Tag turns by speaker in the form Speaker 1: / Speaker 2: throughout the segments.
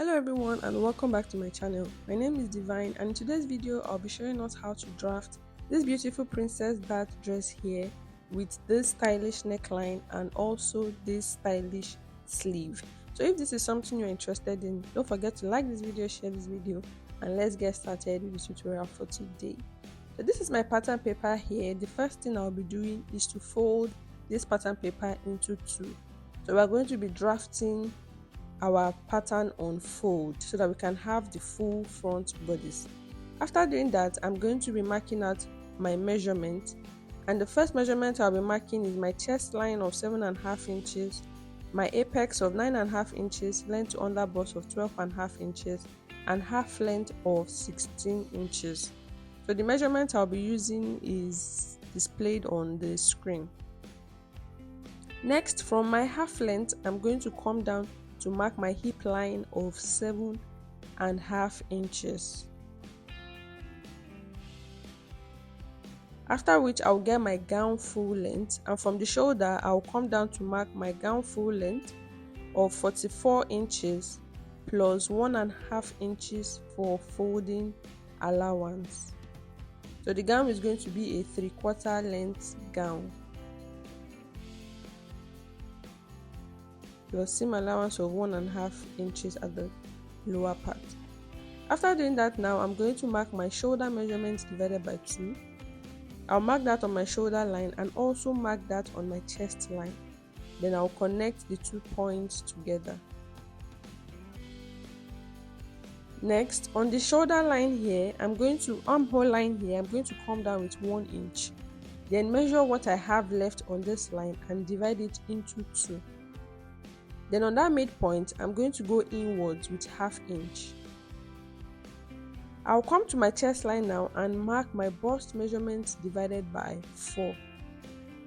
Speaker 1: Hello everyone and welcome back to my channel. My name is Divine and in today's video I'll be showing us how to draft this beautiful princess dart dress here with this stylish neckline and also this stylish sleeve. So if this is something you're interested in, don't forget to like this video, share this video, and let's get started with the tutorial for today. So this is my pattern paper here. The first thing I'll be doing is to fold this pattern paper into two. So we're going to be drafting our pattern on fold so that we can have the full front bodice. After doing that, I'm going to be marking out my measurement, and the first measurement I'll be marking is my chest line of 7.5 inches, my apex of 9.5 inches, length to under bust of 12.5 inches, and half length of 16 inches. So the measurement I'll be using is displayed on the screen. Next, from my half length, I'm going to come down to mark my hip line of 7.5 inches. After which I'll get my gown full length, and from the shoulder I'll come down to mark my gown full length of 44 inches plus 1.5 inches for folding allowance. So the gown is going to be a 3/4 length gown plus seam allowance of 1.5 inches at the lower part. After doing that, now I'm going to mark my shoulder measurements divided by 2. I'll mark that on my shoulder line and also mark that on my chest line. Then I'll connect the 2 points together. Next, on the shoulder line here, armhole line here, I'm going to come down with 1 inch. Then measure what I have left on this line and divide it into 2. Then on that midpoint, I'm going to go inwards with 1/2 inch. I'll come to my chest line now and mark my bust measurements divided by 4.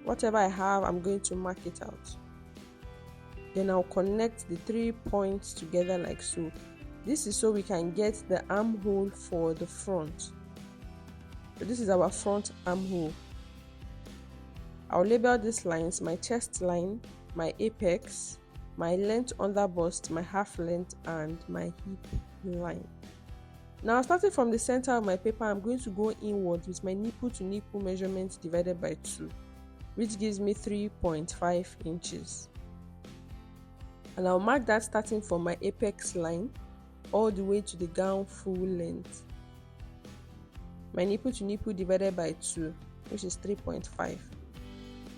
Speaker 1: Whatever I have, I'm going to mark it out. Then I'll connect the 3 points together like so. This is so we can get the armhole for the front. So this is our front armhole. I'll label these lines: my chest line, my apex, my length under bust, my half length, and my hip line. Now, starting from the center of my paper, I'm going to go inwards with my nipple to nipple measurement divided by 2, which gives me 3.5 inches. And I'll mark that starting from my apex line all the way to the gown full length. My nipple to nipple divided by 2, which is 3.5.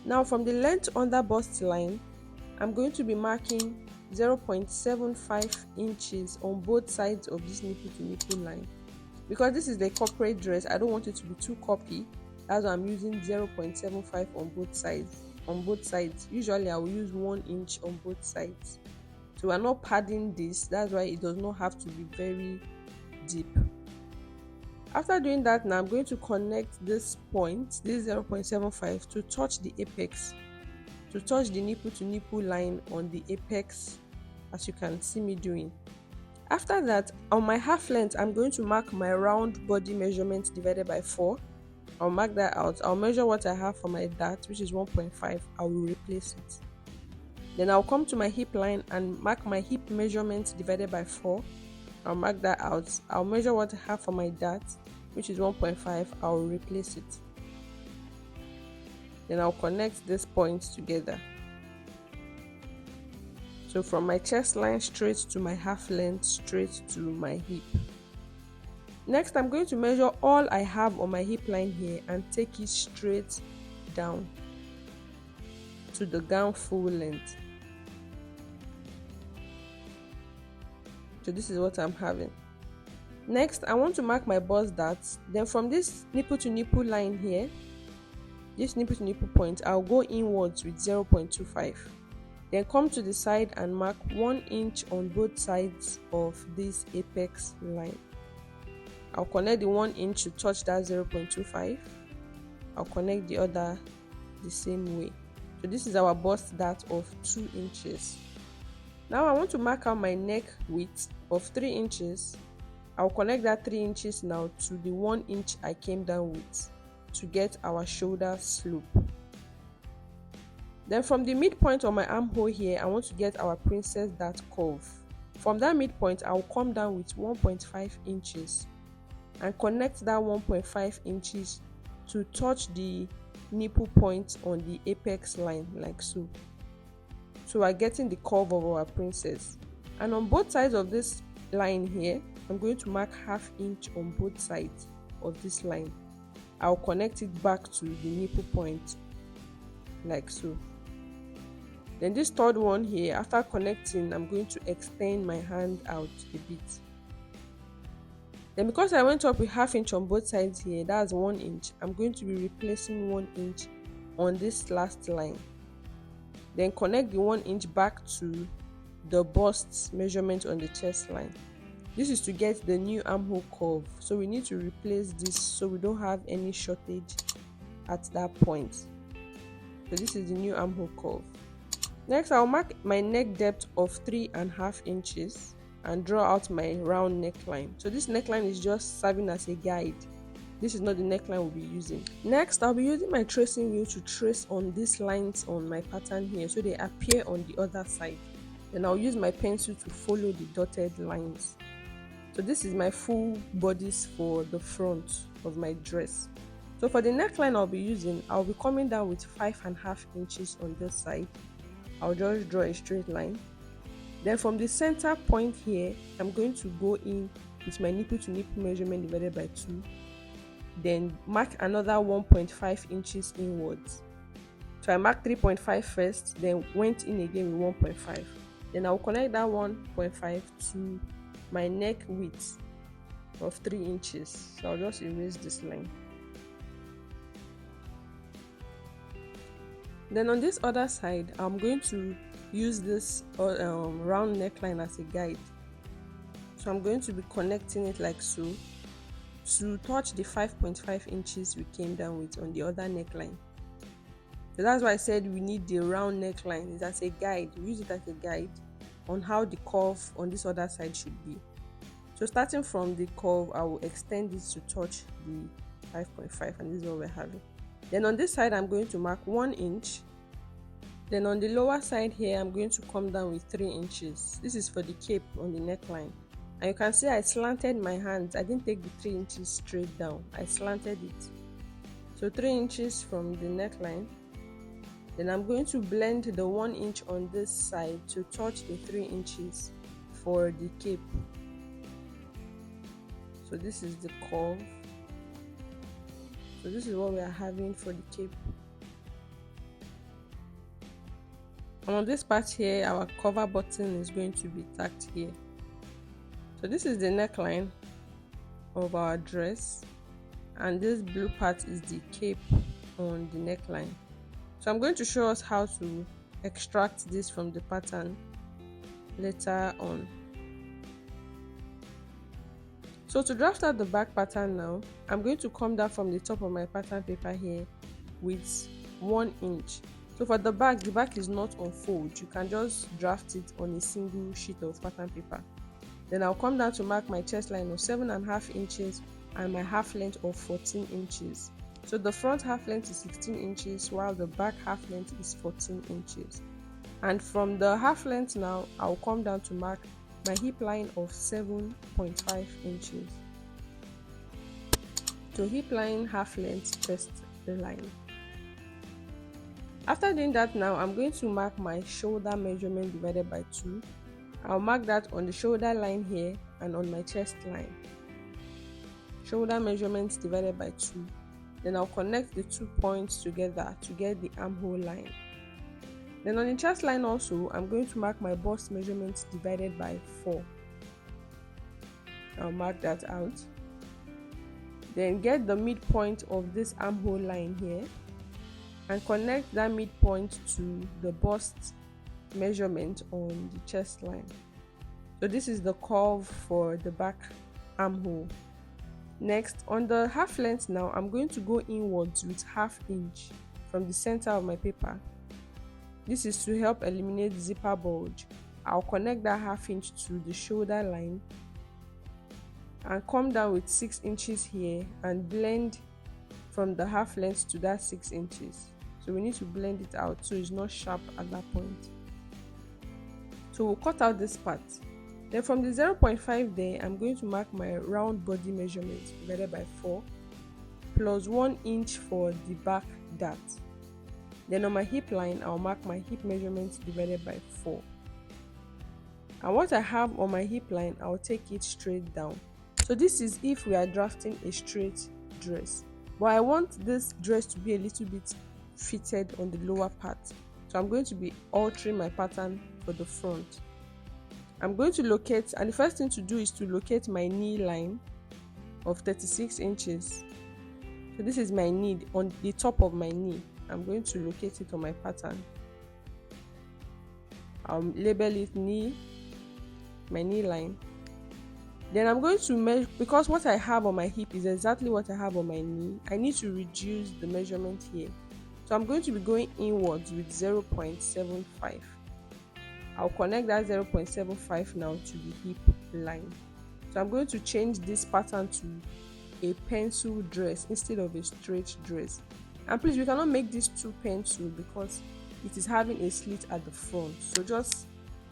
Speaker 1: Now, from the length under bust line, I'm going to be marking 0.75 inches on both sides of this nipple to nipple line. Because this is the corporate dress, I don't want it to be too copy. That's why I'm using 0.75 on both sides. Usually I will use 1 inch on both sides. So we're not padding this, that's why it does not have to be very deep. After doing that, now I'm going to connect this point, this 0.75, to touch the apex, to touch the nipple to nipple line on the apex, as you can see me doing. After that, on my half length, I'm going to mark my round body measurement divided by 4. I'll mark that out. I'll measure what I have for my dart, which is 1.5. I will replace it. Then I'll come to my hip line and mark my hip measurement divided by 4. I'll mark that out. I'll measure what I have for my dart, which is 1.5. I'll replace it. Then I'll connect these points together. So from my chest line straight to my half length, straight to my hip. Next, I'm going to measure all I have on my hip line here and take it straight down to the gown full length. So this is what I'm having. Next, I want to mark my bust darts. Then from this nipple to nipple line here, this nipple to nipple point, I'll go inwards with 0.25. Then come to the side and mark 1 inch on both sides of this apex line. I'll connect the 1 inch to touch that 0.25. I'll connect the other the same way. So this is our bust dart of 2 inches. Now I want to mark out my neck width of 3 inches. I'll connect that 3 inches now to the 1 inch I came down with to get our shoulder slope. Then from the midpoint of my armhole here, I want to get our princess dart curve. From that midpoint, I'll come down with 1.5 inches and connect that 1.5 inches to touch the nipple point on the apex line, like so. So we're getting the curve of our princess. And on both sides of this line here, I'm going to mark 1/2 inch on both sides of this line. I'll connect it back to the nipple point, like so. Then this third one here, after connecting, I'm going to extend my hand out a bit. Then because I went up with 1/2 inch on both sides here, that's 1 inch, I'm going to be replacing 1 inch on this last line. Then connect the 1 inch back to the bust measurement on the chest line. This is to get the new armhole curve, so we need to replace this so we don't have any shortage at that point. So this is the new armhole curve. Next, I'll mark my neck depth of 3.5 inches and draw out my round neckline. So this neckline is just serving as a guide. This is not the neckline we'll be using. Next, I'll be using my tracing wheel to trace on these lines on my pattern here so they appear on the other side. Then I'll use my pencil to follow the dotted lines. So this is my full bodice for the front of my dress. So for the neckline I'll be coming down with 5.5 inches on this side. I'll just draw a straight line. Then from the center point here, I'm going to go in with my nipple to nipple measurement divided by 2. Then mark another 1.5 inches inwards. So I marked 3.5 first, then went in again with 1.5. Then I'll connect that 1.5 to my neck width of 3 inches. So I'll just erase this line. Then on this other side, I'm going to use this round neckline as a guide. So I'm going to be connecting it like so to touch the 5.5 inches we came down with on the other neckline. So that's why I said we need the round neckline. It's as a guide. We use it as a guide on how the curve on this other side should be. So starting from the curve, I will extend this to touch the 5.5, and this is what we're having. Then on this side, I'm going to mark 1 inch. Then on the lower side here, I'm going to come down with 3 inches. This is for the cape on the neckline. And you can see I slanted my hands. I didn't take the 3 inches straight down. I slanted it. So 3 inches from the neckline. Then I'm going to blend the 1 inch on this side to touch the 3 inches for the cape. So this is the curve. So this is what we are having for the cape. And on this part here, our cover button is going to be tacked here. So this is the neckline of our dress, and this blue part is the cape on the neckline. So I'm going to show us how to extract this from the pattern later on. So to draft out the back pattern now, I'm going to come down from the top of my pattern paper here with 1 inch. So for the back is not on fold. You can just draft it on a single sheet of pattern paper. Then I'll come down to mark my chest line of 7.5 inches and my half length of 14 inches. So the front half length is 16 inches while the back half length is 14 inches. And from the half length now, I'll come down to mark my hip line of 7.5 inches. So hip line, half length, chest line. After doing that now, I'm going to mark my shoulder measurement divided by 2. I'll mark that on the shoulder line here and on my chest line. Shoulder measurements divided by 2. Then I'll connect the 2 points together to get the armhole line. Then on the chest line also, I'm going to mark my bust measurements divided by 4. I'll mark that out. Then get the midpoint of this armhole line here and connect that midpoint to the bust measurement on the chest line. So this is the curve for the back armhole. Next, on the half length now, I'm going to go inwards with 1/2 inch from the center of my paper. This is to help eliminate zipper bulge. I'll connect that 1/2 inch to the shoulder line and come down with 6 inches here and blend from the half length to that 6 inches. So we need to blend it out so it's not sharp at that point. So we'll cut out this part. Then from the 0.5 there, I'm going to mark my round body measurement divided by 4 plus 1 inch for the back dart. Then on my hip line, I'll mark my hip measurement divided by 4. And what I have on my hip line, I'll take it straight down. So this is if we are drafting a straight dress. But I want this dress to be a little bit fitted on the lower part. So I'm going to be altering my pattern for the front. I'm going to locate, and the first thing to do is to locate my knee line of 36 inches. So this is my knee, on the top of my knee. I'm going to locate it on my pattern. I'll label it knee, my knee line. Then I'm going to measure, because what I have on my hip is exactly what I have on my knee. I need to reduce the measurement here. So I'm going to be going inwards with 0.75. I'll connect that 0.75 now to the hip line. So I'm going to change this pattern to a pencil dress instead of a straight dress. And please, we cannot make this too pencil because it is having a slit at the front. So just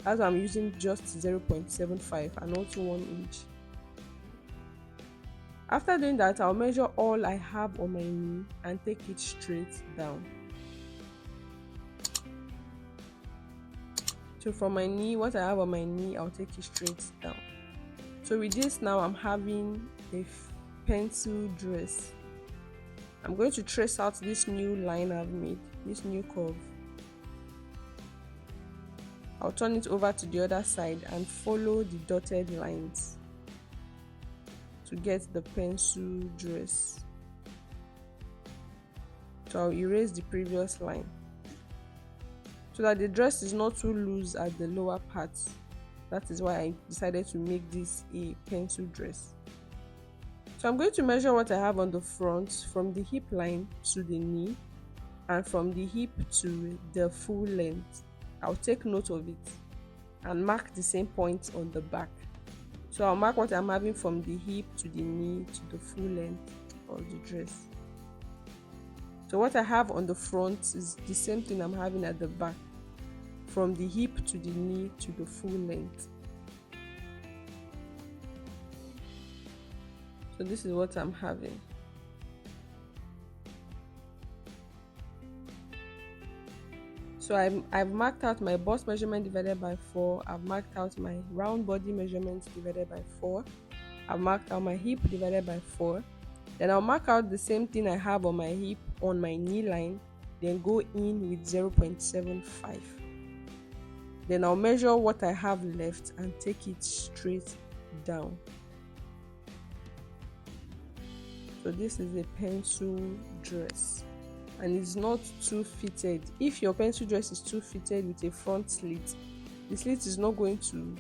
Speaker 1: as I'm using just 0.75 and also 1 inch. After doing that, I'll measure all I have on my knee and take it straight down. So from my knee, what I have on my knee, I'll take it straight down. So with this now, I'm having a pencil dress. I'm going to trace out this new line I've made, this new curve. I'll turn it over to the other side and follow the dotted lines to get the pencil dress. So I'll erase the previous line so that the dress is not too loose at the lower part. That is why I decided to make this a pencil dress. So I'm going to measure what I have on the front from the hip line to the knee and from the hip to the full length. I'll take note of it and mark the same point on the back. So I'll mark what I'm having from the hip to the knee to the full length of the dress. So what I have on the front is the same thing I'm having at the back, from the hip to the knee to the full length. So this is what I'm having. So I've marked out my bust measurement divided by 4. I've marked out my round body measurement divided by 4. I've marked out my hip divided by 4. Then I'll mark out the same thing I have on my hip on my knee line, then go in with 0.75. Then I'll measure what I have left and take it straight down. So this is a pencil dress and it's not too fitted. If your pencil dress is too fitted with a front slit, the slit is not going to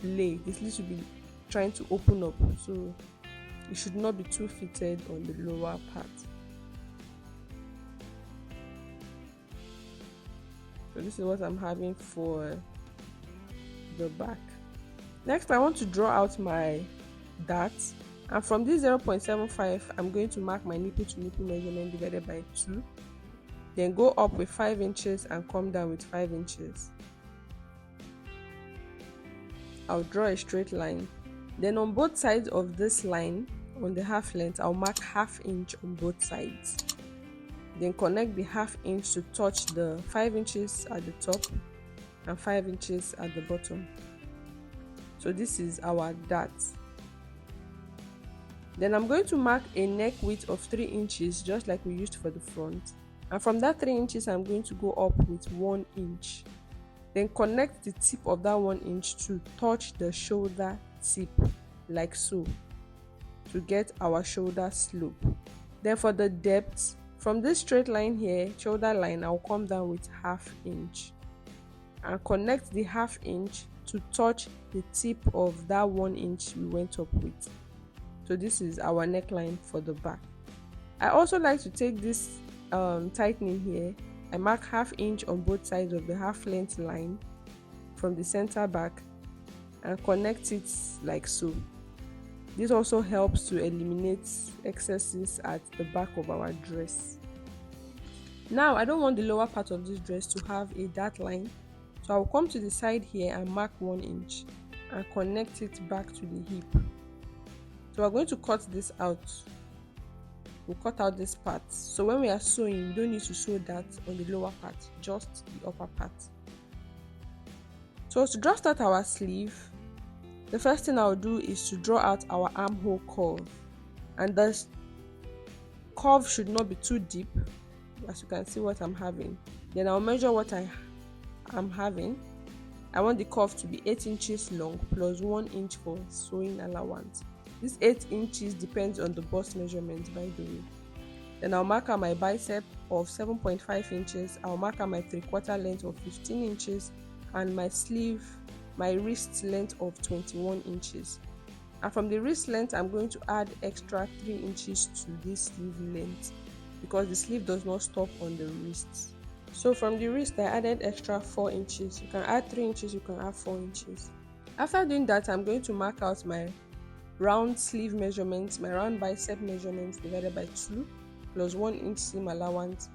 Speaker 1: lay. The slit will be trying to open up. So it should not be too fitted on the lower part. So this is what I'm having for the back. Next, I want to draw out my dart, and from this 0.75 I'm going to mark my nipple to nipple measurement divided by 2, then go up with 5 inches and come down with 5 inches. I'll draw a straight line. Then on both sides of this line, on the half length, I'll mark ½ inch on both sides. Then connect the ½ inch to touch the 5 inches at the top and 5 inches at the bottom. So this is our dart. Then I'm going to mark a neck width of 3 inches just like we used for the front. And from that 3 inches, I'm going to go up with 1 inch. Then connect the tip of that 1 inch to touch the shoulder tip like so to get our shoulder slope. Then for the depth, from this straight line here, shoulder line, I'll come down with ½ inch and connect the ½ inch to touch the tip of that 1 inch we went up with. So this is our neckline for the back. I also like to take this tightening here. I mark ½ inch on both sides of the half length line from the center back and connect it like so. This also helps to eliminate excesses at the back of our dress. Now I don't want the lower part of this dress to have a dart line, so I'll come to the side here and mark 1 inch. and connect it back to the hip. So we're going to cut this out. We'll cut out this part. So when we are sewing, we don't need to sew that on the lower part, just the upper part. So to draft out our sleeve, the first thing I'll do is to draw out our armhole curve. And the curve should not be too deep, as you can see what I'm having. Then I'll measure what I am having. I want the curve to be 8 inches long plus 1 inch for sewing allowance. This 8 inches depends on the bust measurement, by the way. Then I'll mark out my bicep of 7.5 inches. I'll mark out my 3/4 length of 15 inches and my sleeve, my wrist length of 21 inches. And from the wrist length, I'm going to add extra 3 inches to this sleeve length because the sleeve does not stop on the wrists. So from the wrist, I added extra 4 inches. You can add 3 inches, you can add 4 inches. After doing that, I'm going to mark out my round sleeve measurements, my round bicep measurements divided by 2 plus 1 inch seam allowance.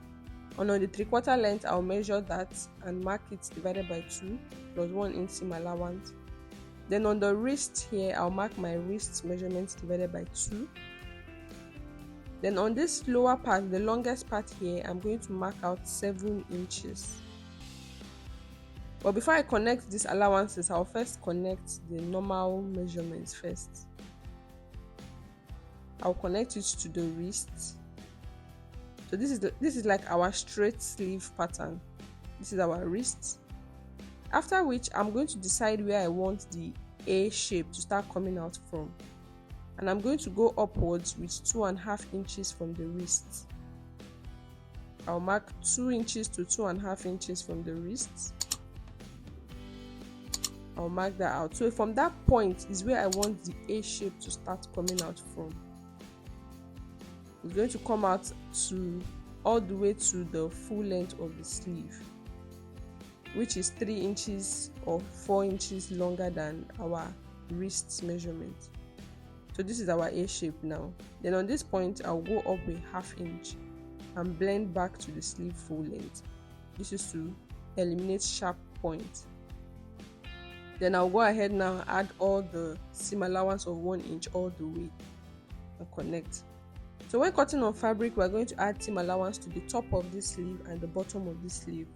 Speaker 1: And on the 3/4 length, I'll measure that and mark it divided by 2 plus 1 inch seam allowance. Then on the wrist here, I'll mark my wrist measurements divided by 2. Then on this lower part, the longest part here, I'm going to mark out 7 inches. But before I connect these allowances, I'll first connect the normal measurements first. I'll connect it to the wrist. So this is like our straight sleeve pattern. This is our wrist. After which, I'm going to decide where I want the A shape to start coming out from. And I'm going to go upwards with 2.5 inches from the wrist. I'll mark 2 inches to 2.5 inches from the wrist. I'll mark that out. So from that point is where I want the A shape to start coming out from. It's going to come out to all the way to the full length of the sleeve, which is 3 inches or 4 inches longer than our wrist measurement. So this is our A shape now. Then on this point, I'll go up a 1/2 inch and blend back to the sleeve full length. This is to eliminate sharp points. Then I'll go ahead now and add all the seam allowance of 1 inch all the way and connect. So when cutting on fabric, we're going to add seam allowance to the top of this sleeve and the bottom of this sleeve,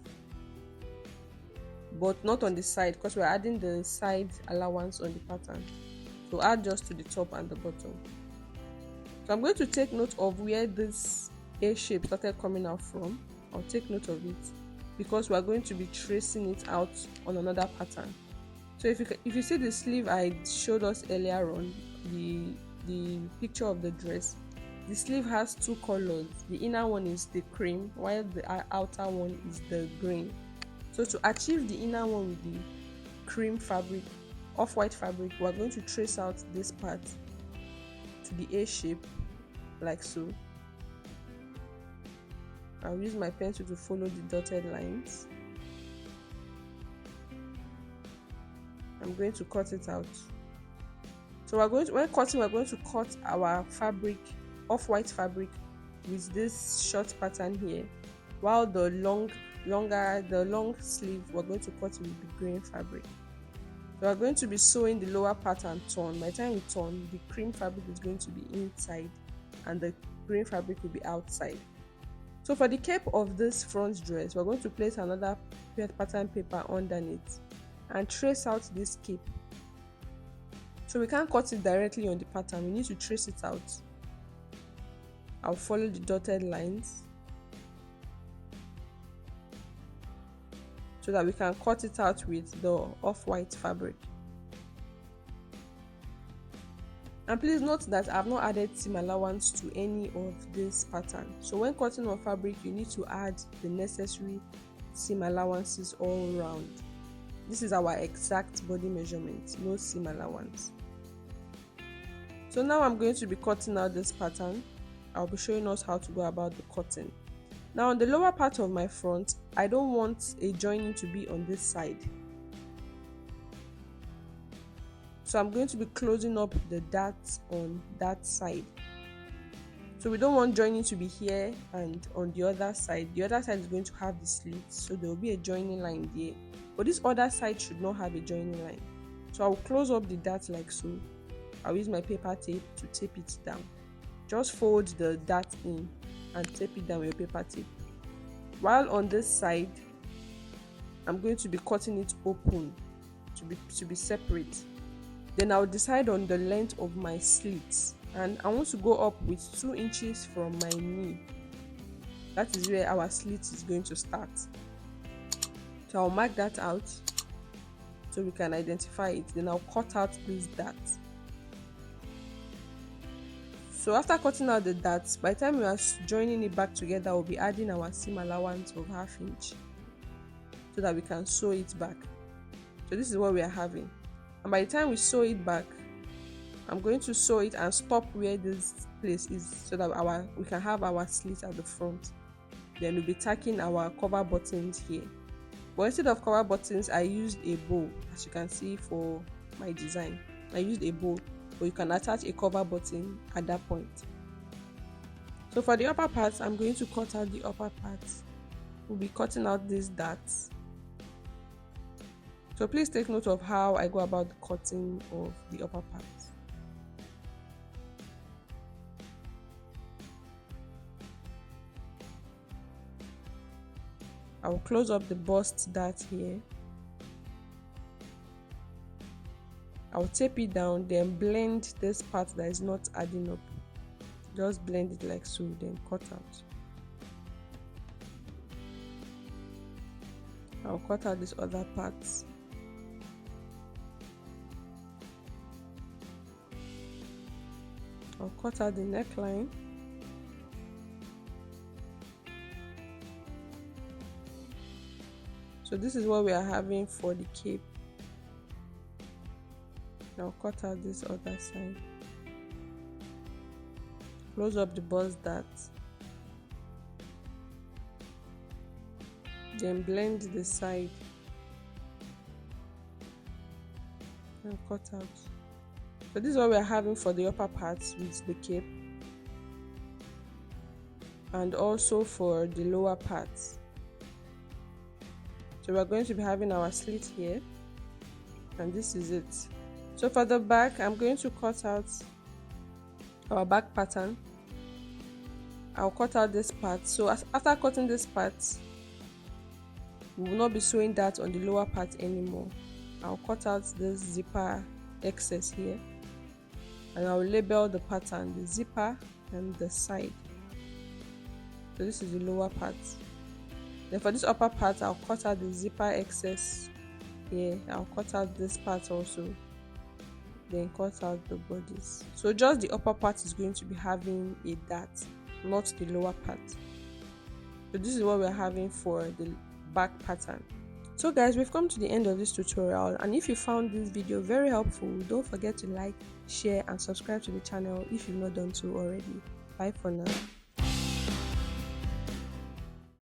Speaker 1: but not on the side because we're adding the side allowance on the pattern. So add just to the top and the bottom. So I'm going to take note of where this A shape started coming out from. I'll take note of it because we're going to be tracing it out on another pattern. So if you see the sleeve I showed us earlier on, the picture of the dress, the sleeve has 2 colors. The inner one is the cream while the outer one is the green. So to achieve the inner one with the cream fabric, off-white fabric, we're going to trace out this part to the A shape like so. I'll use my pencil to follow the dotted lines. I'm going to cut it out. So when cutting, we're going to cut our fabric, off-white fabric, with this short pattern here, while the long sleeve, we're going to cut it with the green fabric. So we're going to be sewing the lower part and turn. By the time we turn, the cream fabric is going to be inside and the green fabric will be outside. So for the cape of this front dress, we're going to place another pattern paper underneath and trace out this cape. So we can't cut it directly on the pattern, we need to trace it out. I'll follow the dotted lines so that we can cut it out with the off-white fabric. And please note that I've not added seam allowance to any of this pattern. So when cutting on fabric, you need to add the necessary seam allowances all round. This is our exact body measurement, no seam allowance. So now I'm going to be cutting out this pattern. I'll be showing us how to go about the cutting. Now on the lower part of my front, I don't want a joining to be on this side. So I'm going to be closing up the darts on that side. So we don't want joining to be here and on the other side. The other side is going to have the slits, so there will be a joining line there. But this other side should not have a joining line. So I'll close up the dart like so. I'll use my paper tape to tape it down. Just fold the dart in and tape it down with your paper tape. While on this side, I'm going to be cutting it open to be separate. Then I'll decide on the length of my slits, and I want to go up with 2 inches from my knee. That is where our slit is going to start. So I'll mark that out so we can identify it. Then I'll cut out this dart. So after cutting out the darts, by the time we are joining it back together, we'll be adding our seam allowance of 1/2 inch so that we can sew it back. So this is what we are having. And by the time we sew it back, I'm going to sew it and stop where this place is so that we can have our slit at the front. Then we'll be tacking our cover buttons here. But instead of cover buttons, I used a bow. As you can see for my design, I used a bow, but you can attach a cover button at that point. So for the upper parts, I'm going to cut out the upper parts. We'll be cutting out these darts. So please take note of how I go about the cutting of the upper parts. I will close up the bust dart here. I will tape it down, then blend this part that is not adding up. Just blend it like so, then cut out. I'll cut out these other parts. I'll cut out the neckline. So this is what we are having for the cape. I'll cut out this other side. Close up the bust dart. Then blend the side and cut out. So this is what we are having for the upper parts with the cape, and also for the lower parts. So we are going to be having our slit here, and this is it. So for the back, I'm going to cut out our back pattern. I'll cut out this part. So after cutting this part, we will not be sewing that on the lower part anymore. I'll cut out this zipper excess here, and I'll label the pattern, the zipper and the side. So this is the lower part. Then for this upper part, I'll cut out the zipper excess here. I'll cut out this part also, then cut out the bodice. So just the upper part is going to be having a dart, not the lower part. So this is what we're having for the back pattern. So guys, we've come to the end of this tutorial, and if you found this video very helpful, don't forget to like, share and subscribe to the channel if you've not done so already. Bye for now.